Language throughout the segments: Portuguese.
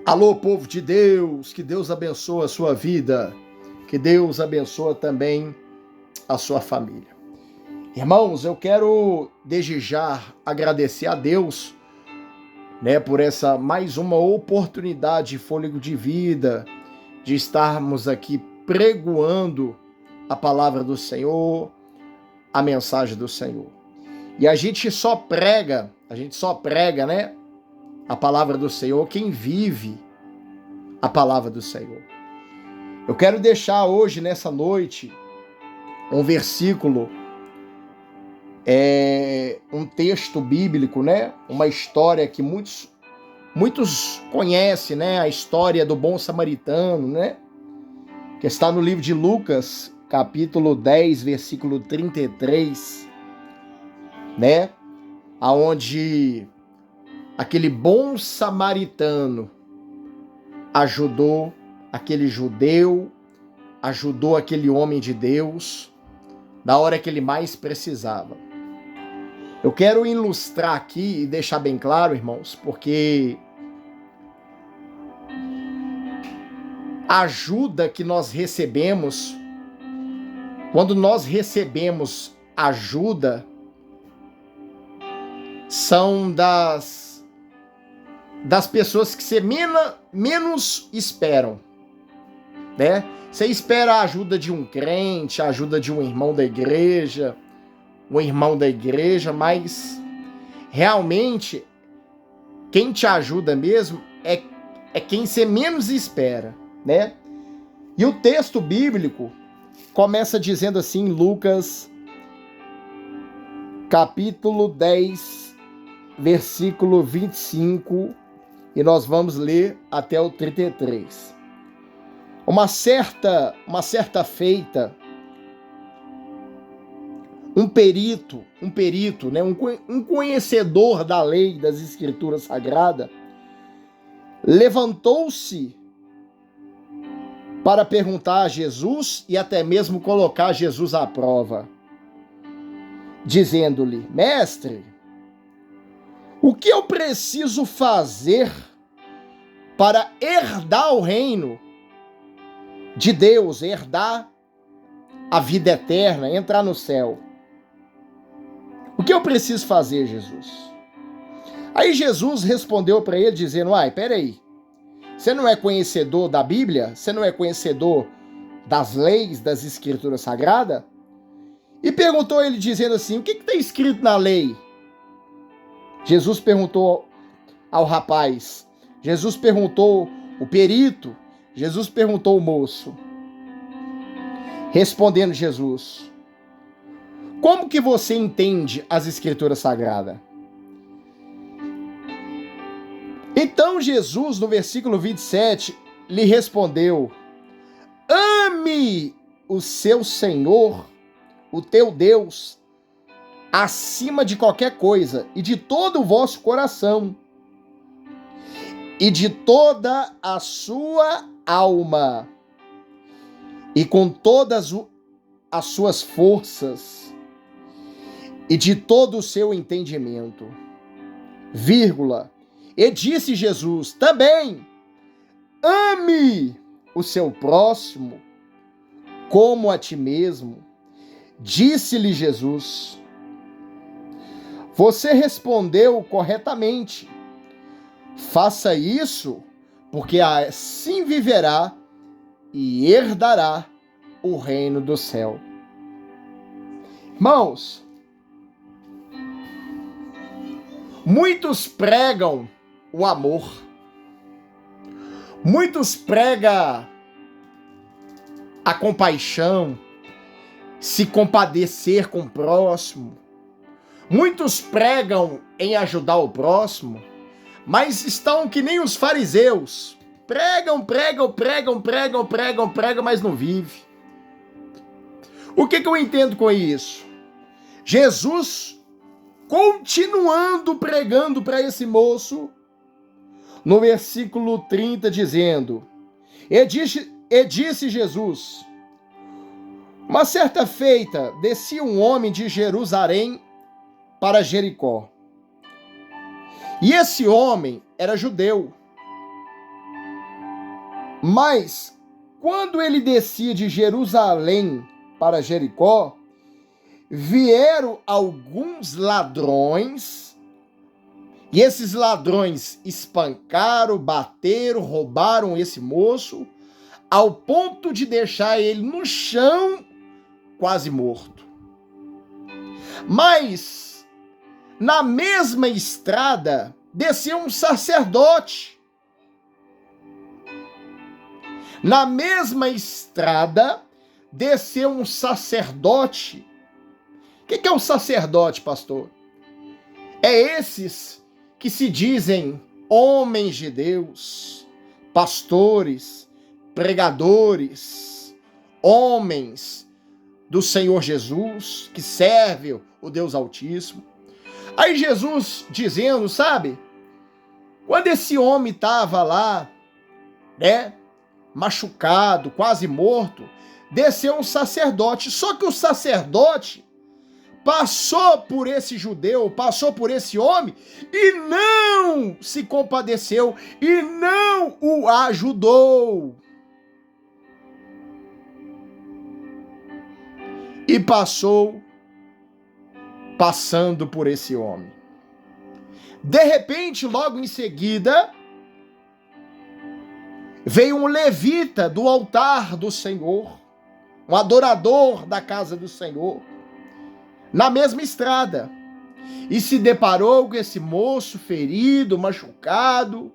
Alô, povo de Deus, que Deus abençoe a sua vida, que Deus abençoe também a sua família. Irmãos, eu quero desde já agradecer a Deus, por essa mais uma oportunidade de fôlego de vida, de estarmos aqui pregoando a palavra do Senhor, a mensagem do Senhor. E a gente só prega, a palavra do Senhor, quem vive a palavra do Senhor. Eu quero deixar hoje, nessa noite, um versículo, um texto bíblico, uma história que muitos conhecem, a história do bom samaritano, que está no livro de Lucas, capítulo 10, versículo 33, aonde aquele bom samaritano ajudou aquele judeu, ajudou aquele homem de Deus na hora que ele mais precisava. Eu quero ilustrar aqui e deixar bem claro, irmãos, porque a ajuda que nós recebemos, quando nós recebemos ajuda, são das pessoas que você menos esperam, Você espera a ajuda de um crente, a ajuda de um irmão da igreja, mas realmente quem te ajuda mesmo é quem você menos espera, E o texto bíblico começa dizendo assim, Lucas, capítulo 10, versículo 25, e nós vamos ler até o 33. Uma certa feita, um perito, um conhecedor da lei das Escrituras Sagradas, levantou-se para perguntar a Jesus e até mesmo colocar Jesus à prova, dizendo-lhe: Mestre, o que eu preciso fazer para herdar o reino de Deus, herdar a vida eterna, entrar no céu? O que eu preciso fazer, Jesus? Aí Jesus respondeu para ele dizendo: peraí, você não é conhecedor da Bíblia? Você não é conhecedor das leis, das Escrituras Sagradas? E perguntou ele dizendo assim: o que está escrito na lei? Jesus perguntou ao rapaz, Jesus perguntou o perito, Jesus perguntou o moço. Respondendo Jesus: como que você entende as Escrituras Sagradas? Então Jesus, no versículo 27, lhe respondeu: ame o seu Senhor, o teu Deus, acima de qualquer coisa, e de todo o vosso coração, e de toda a sua alma, e com todas as suas forças, e de todo o seu entendimento. E disse Jesus também: ame o seu próximo como a ti mesmo. Disse-lhe Jesus: você respondeu corretamente. Faça isso, porque assim viverá e herdará o reino do céu. Irmãos, muitos pregam o amor, muitos pregam a compaixão, se compadecer com o próximo, muitos pregam em ajudar o próximo, mas estão que nem os fariseus, pregam, mas não vivem. O que eu entendo com isso? Jesus continuando pregando para esse moço, no versículo 30, dizendo: e disse Jesus: uma certa feita descia um homem de Jerusalém para Jericó. E esse homem era judeu. Mas, quando ele descia de Jerusalém para Jericó, vieram alguns ladrões, e esses ladrões espancaram, bateram, roubaram esse moço, ao ponto de deixar ele no chão, quase morto. Mas, na mesma estrada, desceu um sacerdote. Na mesma estrada, desceu um sacerdote. O que é um sacerdote, pastor? É esses que se dizem homens de Deus, pastores, pregadores, homens do Senhor Jesus, que servem o Deus Altíssimo. Aí Jesus dizendo, sabe? Quando esse homem estava lá, né, machucado, quase morto, desceu um sacerdote. Só que o sacerdote passou por esse judeu, passou por esse homem e não se compadeceu e não o ajudou. E passando por esse homem. De repente, logo em seguida, veio um levita do altar do Senhor, um adorador da casa do Senhor, na mesma estrada, e se deparou com esse moço ferido, machucado.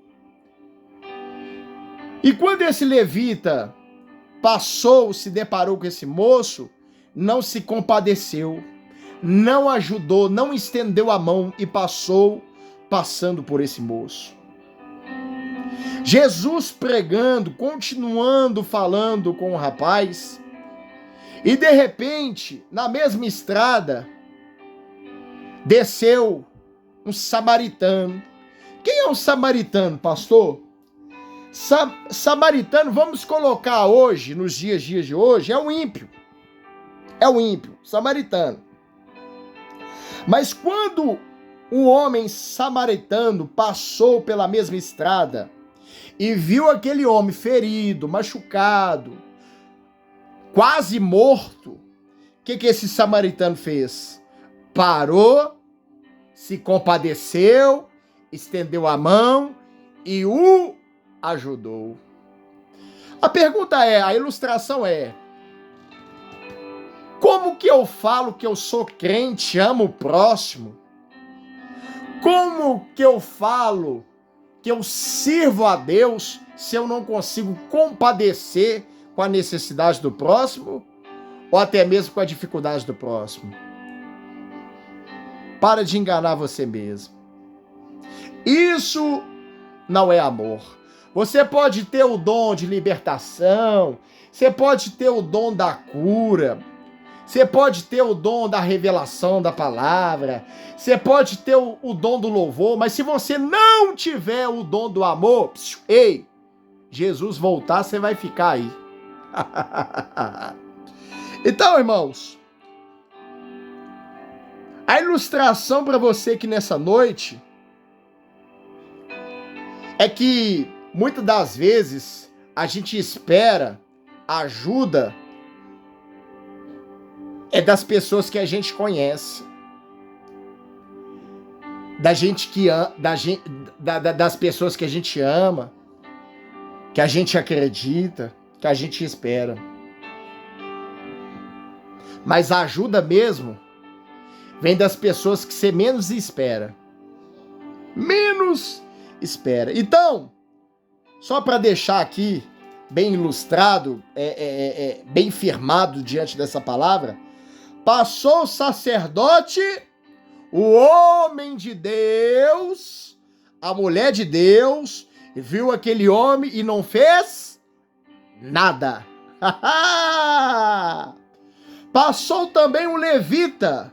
E quando esse levita se deparou com esse moço, não se compadeceu, não ajudou, não estendeu a mão e passando por esse moço. Jesus pregando, continuando falando com o rapaz, e de repente, na mesma estrada, desceu um samaritano. Quem é um samaritano, pastor? Samaritano, vamos colocar hoje, nos dias de hoje, é um ímpio. É o ímpio, samaritano. Mas quando um homem samaritano passou pela mesma estrada e viu aquele homem ferido, machucado, quase morto, o que esse samaritano fez? Parou, se compadeceu, estendeu a mão e o ajudou. A pergunta é, a ilustração é: como que eu falo que eu sou crente, amo o próximo? Como que eu falo que eu sirvo a Deus se eu não consigo compadecer com a necessidade do próximo ou até mesmo com a dificuldade do próximo? Para de enganar você mesmo. Isso não é amor. Você pode ter o dom de libertação, você pode ter o dom da cura, você pode ter o dom da revelação da palavra, você pode ter o dom do louvor, mas se você não tiver o dom do amor, ei, Jesus voltar, você vai ficar aí. Então, irmãos, a ilustração para você que nessa noite é que muitas das vezes a gente espera ajuda das pessoas que a gente conhece, das pessoas que a gente ama, que a gente acredita, que a gente espera. Mas a ajuda mesmo vem das pessoas que você menos espera. Menos espera. Então, só para deixar aqui bem ilustrado, bem firmado diante dessa palavra, passou o sacerdote, o homem de Deus, a mulher de Deus, viu aquele homem e não fez nada. Passou também um levita,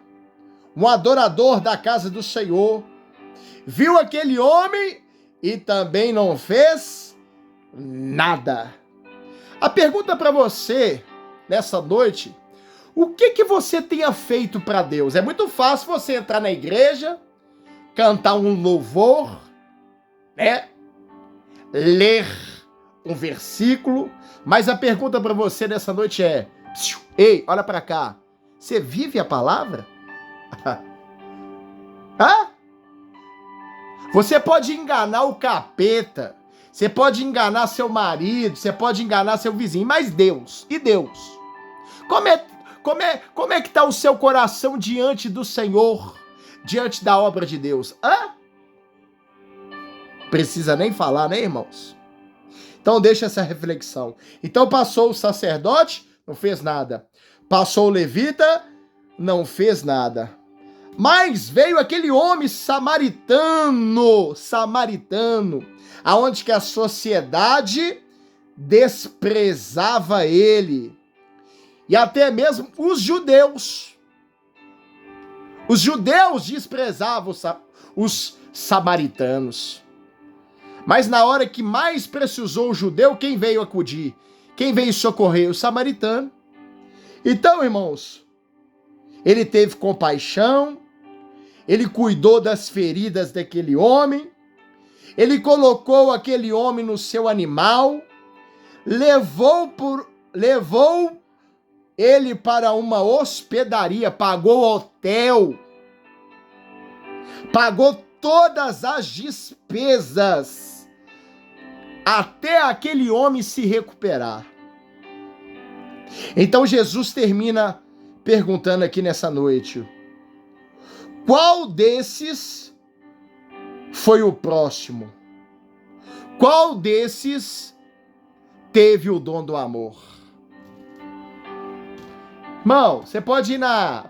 um adorador da casa do Senhor, viu aquele homem e também não fez nada. A pergunta para você nessa noite: o que você tenha feito para Deus? É muito fácil você entrar na igreja, cantar um louvor, né? Ler um versículo, mas a pergunta para você nessa noite é: ei, olha para cá, você vive a palavra? Hã? Você pode enganar o capeta, você pode enganar seu marido, você pode enganar seu vizinho, mas Deus, e Deus? Como é que está o seu coração diante do Senhor, diante da obra de Deus? Hã? Precisa nem falar, né, irmãos? Então deixa essa reflexão. Então passou o sacerdote, não fez nada. Passou o levita, não fez nada. Mas veio aquele homem samaritano, aonde que a sociedade desprezava ele. E até mesmo os judeus. Os judeus desprezavam os samaritanos. Mas na hora que mais precisou o judeu, quem veio acudir? Quem veio socorrer? O samaritano. Então, irmãos, ele teve compaixão, ele cuidou das feridas daquele homem, ele colocou aquele homem no seu animal, levou ele para uma hospedaria, pagou hotel, pagou todas as despesas, até aquele homem se recuperar. Então Jesus termina perguntando aqui nessa noite: qual desses foi o próximo? Qual desses teve o dom do amor? Irmão, você pode ir na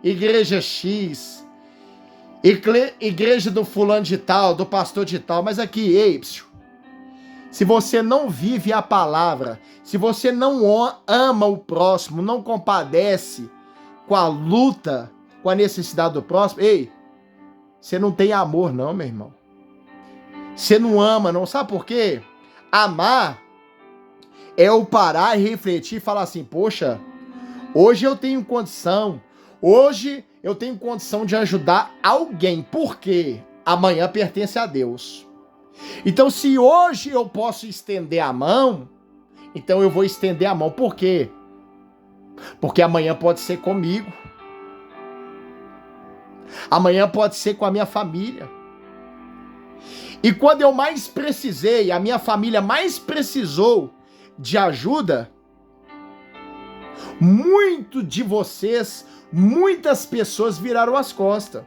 igreja X, igreja do fulano de tal, do pastor de tal, mas aqui, ei, se você não vive a palavra, se você não ama o próximo, não compadece com a luta, com a necessidade do próximo, ei, você não tem amor não, meu irmão. Você não ama não, sabe por quê? Amar é o parar e refletir e falar assim: poxa, hoje eu tenho condição, de ajudar alguém, porque amanhã pertence a Deus. Então, se hoje eu posso estender a mão, então eu vou estender a mão. Por quê? Porque amanhã pode ser comigo. Amanhã pode ser com a minha família. E quando eu mais precisei, a minha família mais precisou de ajuda, muitas pessoas viraram as costas.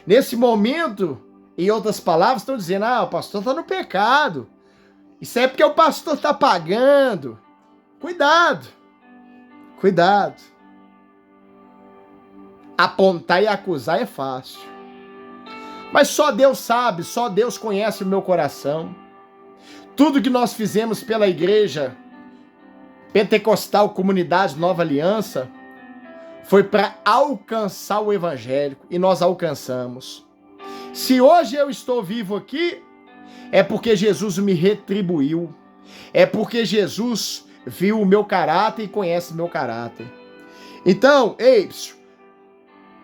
Nesse momento, em outras palavras, estão dizendo: o pastor está no pecado. Isso é porque o pastor está pagando. Cuidado. Apontar e acusar é fácil. Mas só Deus sabe, só Deus conhece o meu coração. Tudo que nós fizemos pela igreja Pentecostal Comunidade Nova Aliança foi para alcançar o evangélico, e nós alcançamos. Se hoje eu estou vivo aqui, é porque Jesus me retribuiu. É porque Jesus viu o meu caráter e conhece o meu caráter. Então, ei,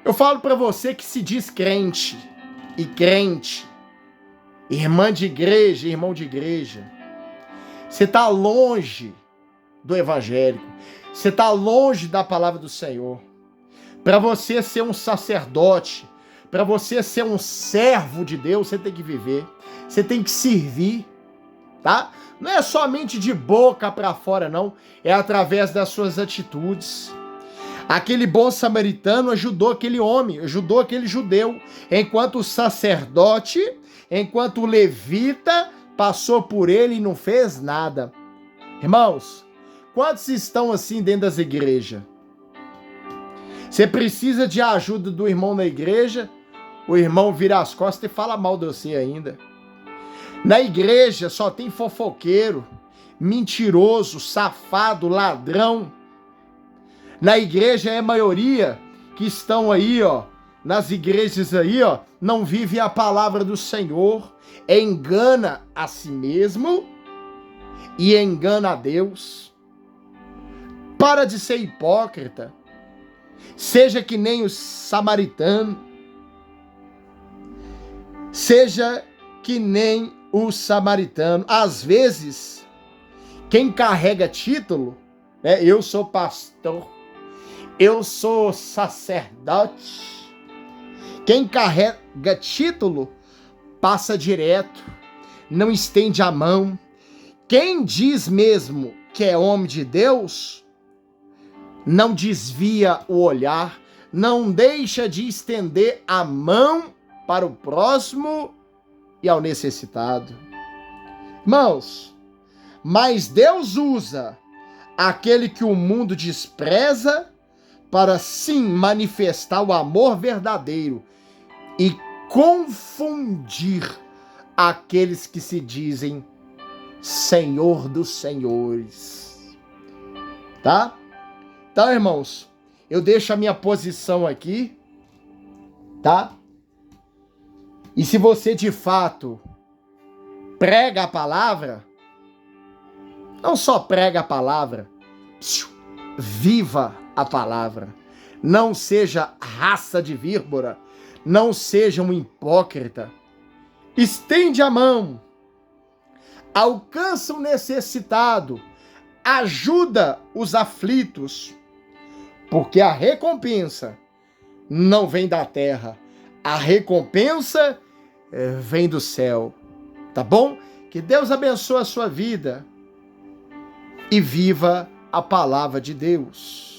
eu falo para você que se diz crente, irmã de igreja, irmão de igreja, você está longe do evangélico, você está longe da palavra do Senhor. Para você ser um sacerdote, para você ser um servo de Deus, você tem que viver, você tem que servir, tá? Não é somente de boca para fora, não, é através das suas atitudes. Aquele bom samaritano ajudou aquele homem, ajudou aquele judeu, enquanto o sacerdote, enquanto o levita passou por ele e não fez nada. Irmãos, quantos estão assim dentro das igrejas? Você precisa de ajuda do irmão na igreja, o irmão vira as costas e fala mal de você ainda. Na igreja só tem fofoqueiro, mentiroso, safado, ladrão. Na igreja é a maioria que estão aí, nas igrejas aí, não vive a palavra do Senhor, engana a si mesmo e engana a Deus. Para de ser hipócrita. Seja que nem o samaritano. Seja que nem o samaritano. Às vezes, Quem carrega título, né? Eu sou pastor, eu sou sacerdote. Quem carrega título passa direto, não estende a mão. Quem diz mesmo que é homem de Deus, não desvia o olhar, não deixa de estender a mão para o próximo e ao necessitado. Irmãos, mas Deus usa aquele que o mundo despreza para sim manifestar o amor verdadeiro e confundir aqueles que se dizem Senhor dos senhores. Tá? Então, irmãos, eu deixo a minha posição aqui, tá? E se você de fato prega a palavra, não só prega a palavra, viva a palavra. Não seja raça de víbora, não seja um hipócrita. Estende a mão, alcança o necessitado, ajuda os aflitos, porque a recompensa não vem da terra, a recompensa vem do céu, tá bom? Que Deus abençoe a sua vida e viva a palavra de Deus.